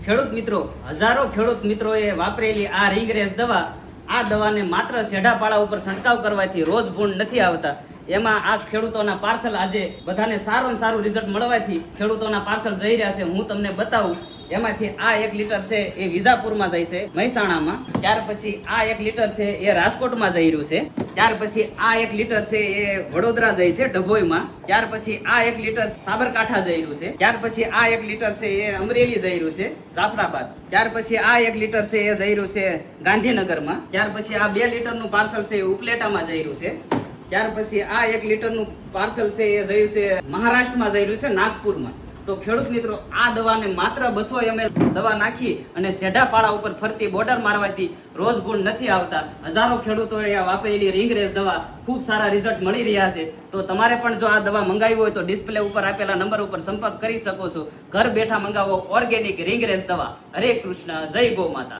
ખેડૂત મિત્રો, હજારો ખેડૂત મિત્રોએ વાપરેલી આ રિંગરેસ દવા, આ દવાને માત્ર સેઢાપાળા ઉપર છંટકાવ કરવાથી રોજ ગુણ નથી આવતા. એમાં આ ખેડૂતોના પાર્સલ આજે બધાને સારું રિઝલ્ટ મળવાથી ખેડૂતોના પાર્સલ જઈ રહ્યા છે. હું તમને બતાવું. એમાંથી આ 1 લીટર છે એ વિજાપુરમાં જાય છે, મહેસાણામાં. ત્યાર પછી આ 1 લીટર છે એ રાજકોટમાં જઈ રહ્યું છે. ત્યાર પછી આ 1 લીટર છે એ વડોદરા જાય છે, ડભોઈમાં. ત્યાર પછી આ 1 લીટર સાબરકાંઠા જઈ રહ્યું છે. ત્યાર પછી આ 1 લીટર છે એ અમરેલી જઈ રહ્યું છે, જાફરાબાદ. ત્યાર પછી આ 1 લીટર છે એ જઈ રહ્યું છે ગાંધીનગરમાં. ત્યાર પછી આ 2 લીટરનું પાર્સલ છે એ ઉપલેટામાં જઈ રહ્યું છે. ત્યાર પછી આ 1 લીટરનું પાર્સલ છે એ જઈ રહ્યું છે મહારાષ્ટ્રમાં જઈ રહ્યું છે, નાગપુરમાં. તો ખેડૂત મિત્રો, આ દવાને માત્ર 200 ml દવા નાખી અને સેઢાપાળા ઉપર ફરતી બોર્ડર મારવાથી રોજ ગુણ નથી આવતા. હજારો ખેડૂતોએ આ વાપરેલી રિંગરેસ દવા ખૂબ સારા રિઝલ્ટ મળી રહ્યા છે. તો તમારે પણ જો આ દવા મંગાવી હોય તો ડિસ્પ્લે ઉપર આપેલા નંબર ઉપર સંપર્ક કરી શકો છો. ઘર બેઠા મંગાવો ઓર્ગેનિક રિંગરેસ દવા. હરે કૃષ્ણ, જય ગૌ માતા.